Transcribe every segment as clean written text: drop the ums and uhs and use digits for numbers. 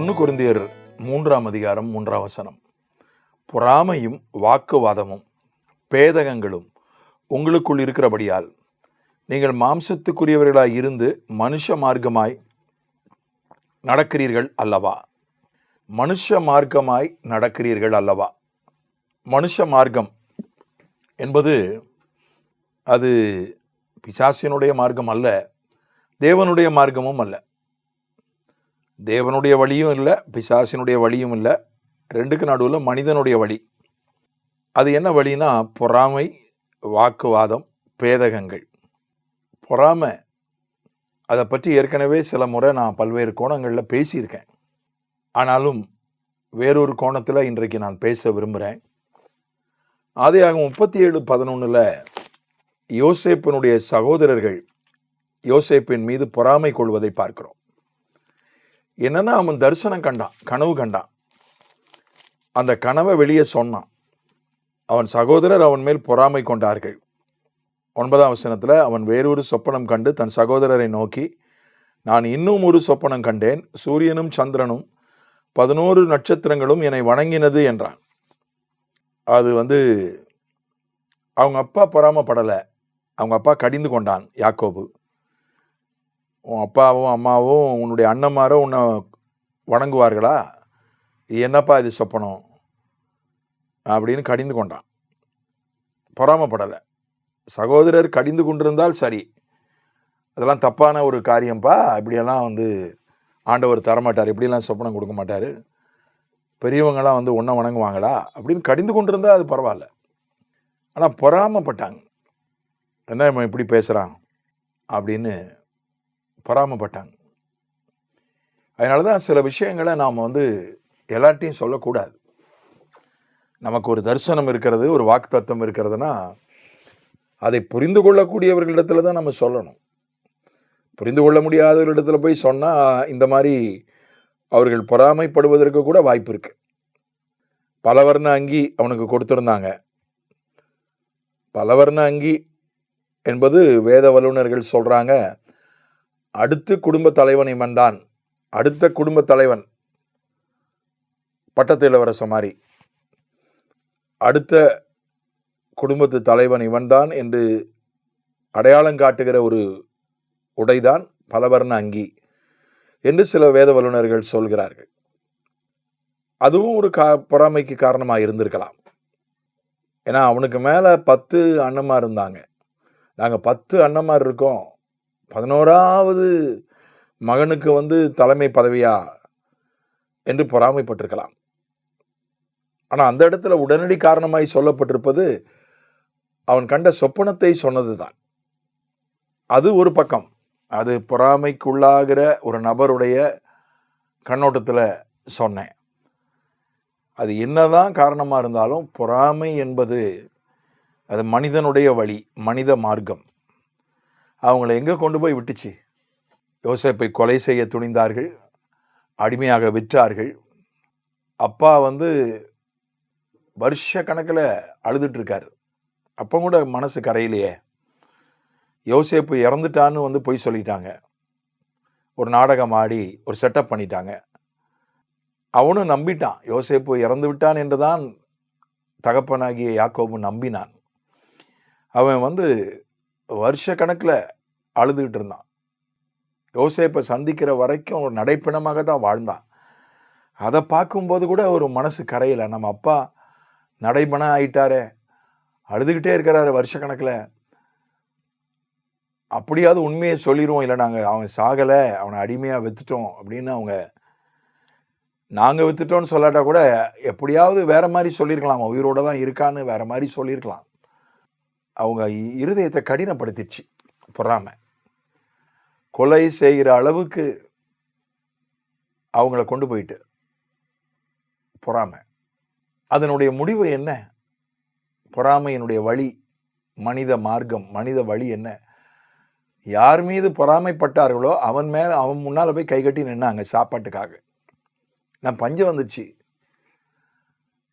1 கொரிந்தியர் 3ஆம் அதிகாரம் 3ஆம் வசனம். பொறாமையும் வாக்குவாதமும் பேதகங்களும் உங்களுக்குள் இருக்கிறபடியால் நீங்கள் மாம்சத்துக்குரியவர்களாய் இருந்து மனுஷ மார்க்கமாய் நடக்கிறீர்கள் அல்லவா. மனுஷ மார்க்கமாய் நடக்கிறீர்கள் அல்லவா. மனுஷ மார்க்கம் என்பது அது பிசாசினுடைய மார்க்கம் அல்ல, தேவனுடைய மார்க்கமும் அல்ல. தேவனுடைய வழியும் இல்லை, பிசாசினுடைய வழியும் இல்லை. ரெண்டுக்கு நடுவில் மனிதனுடைய வழி. அது என்ன வழினா பொறாமை, வாக்குவாதம், பேதகங்கள். பொறாமை, அதை பற்றி ஏற்கனவே சில முறை நான் பல்வேறு கோணங்களில் பேசியிருக்கேன். ஆனாலும் வேறொரு கோணத்தில் இன்றைக்கு நான் பேச விரும்புகிறேன். ஆதியாகமம் 37:11 யோசேப்பினுடைய சகோதரர்கள் யோசேப்பின் மீது பொறாமை கொள்வதை பார்க்கிறோம். என்னன்னா, அவன் தரிசனம் கண்டான், கனவு கண்டான். அந்த கனவை வெளியே சொன்னான். அவன் சகோதரர் அவன் மேல் பொறாமை கொண்டார்கள். 9ஆம் வசனத்தில் அவன் வேறொரு சொப்பனம் கண்டு தன் சகோதரரை நோக்கி, நான் இன்னும் ஒரு சொப்பனம் கண்டேன், சூரியனும் சந்திரனும் 11 நட்சத்திரங்களும் என்னை வணங்கினது என்றான். அது அவங்க அப்பா பொறாமப்படலை, அவங்க அப்பா கடிந்து கொண்டான். யாக்கோபு, உன் அப்பாவும் அம்மாவும் உன்னுடைய அண்ணன்மாரோ உன்னை வணங்குவார்களா, என்னப்பா இது சொப்பனம் அப்படின்னு கடிந்து கொண்டான். பொறாமப்படலை. சகோதரர் கடிந்து கொண்டிருந்தால் சரி, அதெல்லாம் தப்பான ஒரு காரியம்ப்பா, இப்படியெல்லாம் ஆண்டவர் தரமாட்டார், இப்படியெல்லாம் சொப்பனம் கொடுக்க மாட்டார், பெரியவங்களாம் ஒன்றை வணங்குவாங்களா அப்படின்னு கடிந்து கொண்டிருந்தால் அது பரவாயில்ல. ஆனால் பொறாமப்பட்டாங்க, என்ன இவன் இப்படி பேசுகிறான் அப்படின்னு பொறாமப்பட்டாங்க. அதனால தான் சில விஷயங்களை நாம் எல்லார்ட்டையும் சொல்லக்கூடாது. நமக்கு ஒரு தரிசனம் இருக்கிறது, ஒரு வாக்குத்தத்தம் இருக்கிறதுனா அதை புரிந்து கொள்ளக்கூடியவர்களிடத்துல தான் நம்ம சொல்லணும். புரிந்து கொள்ள முடியாதவர்களிடத்துல போய் சொன்னால் இந்த மாதிரி அவர்கள் பொறாமைப்படுவதற்கு கூட வாய்ப்பு இருக்குது. பலவர்ண அங்கி அவனுக்கு கொடுத்துருந்தாங்க. பலவர்ண அங்கி என்பது வேத வல்லுநர்கள் சொல்கிறாங்க, அடுத்த குடும்ப தலைவன் இவன் தான், அடுத்த குடும்ப தலைவன் பட்டத்து இளவரச மாதிரி, அடுத்த குடும்பத்து தலைவன் இவன்தான் என்று அடையாளம் காட்டுகிற ஒரு உடைதான் பலவர்ண அங்கி என்று சில வேத வல்லுநர்கள் சொல்கிறார்கள். அதுவும் ஒரு பொறாமைக்கு காரணமாக இருந்திருக்கலாம். ஏன்னா அவனுக்கு மேலே 10 அண்ணன்மார் இருந்தாங்க. நாங்கள் 10 அண்ணன்மார் இருக்கோம், 11ஆவது மகனுக்கு தலைமை பதவியா என்று பொறாமைப்பட்டிருக்கலாம். ஆனால் அந்த இடத்துல உடனடி காரணமாய் சொல்லப்பட்டிருப்பது அவன் கண்ட சொப்பனத்தை சொன்னது தான். அது ஒரு பக்கம், அது பொறாமைக்குள்ளாகிற ஒரு நபருடைய கண்ணோட்டத்தில் சொன்னேன். அது என்னதான் காரணமாக இருந்தாலும் பொறாமை என்பது அது மனிதனுடைய வழி, மனித மார்க்கம். அவங்கள எங்கே கொண்டு போய் விட்டுச்சு? யோசேப்பை கொலை செய்ய துணிந்தார்கள், அடிமையாக விற்றார்கள். அப்பா வருஷ கணக்கில் அழுதுட்டுருக்காரு. அப்போ கூட மனசு கரையிலையே. யோசேப்பு இறந்துட்டான்னு போய் சொல்லிட்டாங்க, ஒரு நாடகம் ஆடி ஒரு செட்டப் பண்ணிட்டாங்க. அவனும் நம்பிட்டான், யோசேப்பு இறந்து விட்டான் என்றுதான் தகப்பனாகிய யாக்கோபு நம்பினான். அவன் வருஷ கணக்கில் அழுதுகிட்டு இருந்தான். யோசேப்பை சந்திக்கிற வரைக்கும் ஒரு நடைப்பிணமாக தான் வாழ்ந்தான். அதை பார்க்கும்போது கூட ஒரு மனசு கரையில், நம்ம அப்பா நடைபணம் ஆயிட்டாரே, அழுதுகிட்டே இருக்கிறாரு வருஷ கணக்கில், அப்படியாவது உண்மையை சொல்லிடுவோம், இல்லை நாங்கள் அவன் சாகலை, அவனை அடிமையாக விற்றுட்டோம் அப்படின்னு நாங்கள் விற்றுட்டோன்னு சொல்லாட்டா கூட எப்படியாவது வேற மாதிரி சொல்லியிருக்கலாம், அவன் உயிரோட தான் இருக்கான்னு வேற மாதிரி சொல்லியிருக்கலாம். அவங்க இருதயத்தை கடினப்படுத்திடுச்சு பொறாமை. கொலை செய்கிற அளவுக்கு அவங்கள கொண்டு போயிட்டு பொறாமை. அதனுடைய முடிவு என்ன? பொறாமையினுடைய வழி, மனித மார்க்கம், மனித வழி என்ன? யார் மீது பொறாமைப்பட்டார்களோ அவன் முன்னால் போய் கைகட்டி நின்னாங்க சாப்பாட்டுக்காக. நான் பஞ்சம் வந்துச்சு.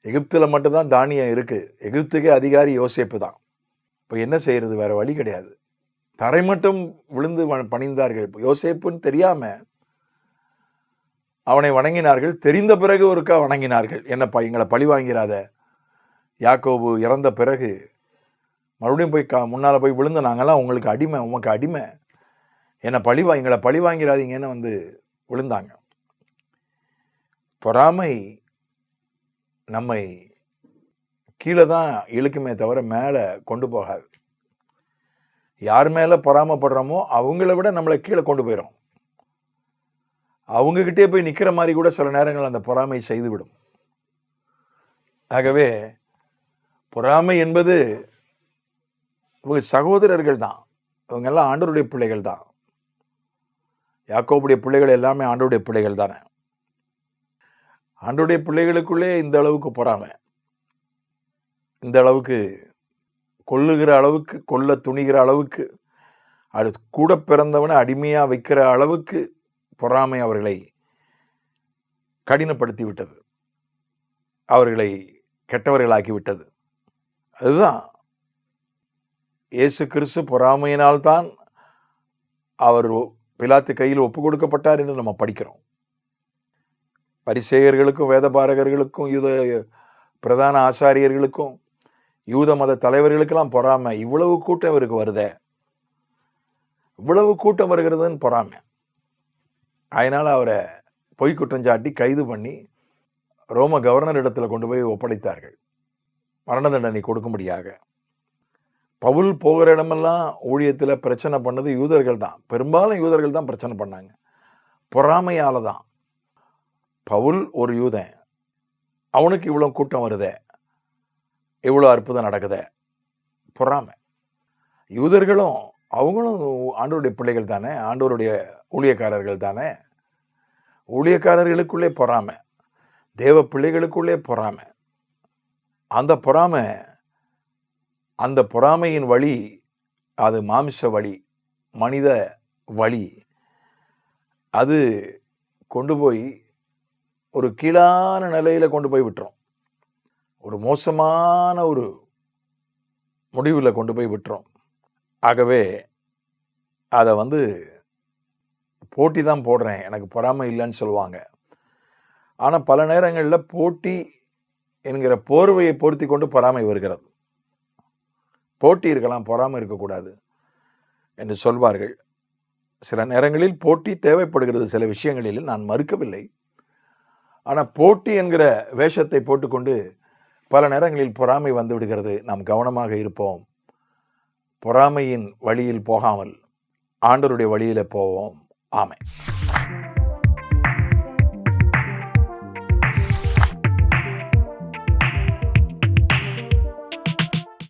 எகிப்தில் மட்டும்தான் தானியம் இருக்குது, எகிப்துக்கே அதிகாரி யோசேப்பு தான். இப்போ என்ன செய்கிறது? வேறு வழி கிடையாது. தரை மட்டும் விழுந்து பணிந்தார்கள். யோசேப்புன்னு தெரியாமல் அவனை வணங்கினார்கள். தெரிந்த பிறகு ஒருக்கா வணங்கினார்கள். என்னப்பா எங்களை பழி வாங்கிறாத. யாக்கோபு இறந்த பிறகு மறுபடியும் போய் முன்னால் போய் விழுந்து, நாங்கள்லாம் உங்களுக்கு அடிமை, உமக்கு அடிமை, எங்களை பழி வாங்கிறாதீங்கன்னு வந்து விழுந்தாங்க. பொறாமை நம்மை கீழே தான் இழுக்குமே தவிர மேலே கொண்டு போகாது. யார் மேலே பொறாமப்படுறோமோ அவங்கள விட நம்மளை கீழே கொண்டு போயிடும். அவங்ககிட்டே போய் நிற்கிற மாதிரி கூட சில நேரங்கள் அந்த பொறாமை செய்துவிடும். ஆகவே பொறாமை என்பது இவங்க சகோதரர்கள் தான், இவங்கெல்லாம் ஆண்டவருடைய பிள்ளைகள் தான். யாக்கோபுடைய பிள்ளைகள் எல்லாமே ஆண்டவருடைய பிள்ளைகள் தானே. ஆண்டவருடைய பிள்ளைகளுக்குள்ளே இந்த அளவுக்கு பொறாமை, இந்த அளவுக்கு கொல்லுகிற அளவுக்கு, கொல்ல துணிகிற அளவுக்கு, அது கூட பிறந்தவனை அடிமையாக வைக்கிற அளவுக்கு பொறாமை அவர்களை கடினப்படுத்தி விட்டது, அவர்களை கெட்டவர்களாக்கி விட்டது. அதுதான் இயேசு கிறிஸ்து பொறாமையினால்தான் அவர் பிலாத்து கையில் ஒப்பு கொடுக்கப்பட்டார் என்று நம்ம படிக்கிறோம். பரிசேயர்களுக்கும் வேதபாரகர்களுக்கும் யூத பிரதான ஆசாரியர்களுக்கும் யூத மத தலைவர்களுக்கெல்லாம் பொறாமை. இவ்வளவு கூட்டம் இவருக்கு வருதே, இவ்வளவு கூட்டம் வருகிறதுன்னு பொறாமை. அதனால் அவரை பொய் குற்றஞ்சாட்டி கைது பண்ணி ரோம கவர்னர் இடத்துல கொண்டு போய் ஒப்படைத்தார்கள், மரண தண்டனை கொடுக்கும்படியாக. பவுல் போகிற இடமெல்லாம் ஊழியத்தில் பிரச்சனை பண்ணது யூதர்கள் தான், பெரும்பாலும் யூதர்கள் தான் பிரச்சனை பண்ணாங்க, பொறாமையால் தான். பவுல் ஒரு யூதன், அவனுக்கு இவ்வளோ கூட்டம் வருதே, இவ்வளோ அற்புதம் நடக்குதே, பொறாமை. யூதர்களும் அவங்களும் ஆண்டவருடைய பிள்ளைகள் தானே, ஆண்டவருடைய ஊழியக்காரர்கள் தானே. ஊழியக்காரர்களுக்குள்ளே பொறாமை, தேவ பிள்ளைகளுக்குள்ளே பொறாமை. அந்த பொறாமையின் வழி அது மாமிச வழி, மனித வழி. அது கொண்டு போய் ஒரு கீழான நிலையில கொண்டு போய் விட்டுரும், ஒரு மோசமான ஒரு முடிவில் கொண்டு போய் விட்டுரும். ஆகவே அதை வந்து போட்டி தான் போடுறேன், எனக்கு பொறாமை இல்லைன்னு சொல்லுவாங்க. ஆனால் பல நேரங்களில் போட்டி என்கிற போர்வையை பொருத்தி கொண்டு பொறாமை வருகிறது. போட்டி இருக்கலாம், பொறாமை இருக்கக்கூடாது என்று சொல்வார்கள். சில நேரங்களில் போட்டி தேவைப்படுகிறது, சில விஷயங்களில் நான் மறுக்கவில்லை. ஆனால் போட்டி என்கிற வேஷத்தை போட்டுக்கொண்டு பல நேரங்களில் பொறாமை வந்து விடுகிறது. நாம் கவனமாக இருப்போம், பொறாமையின் வழியில் போகாமல் ஆண்டவருடைய வழியில் போவோம். ஆமென்.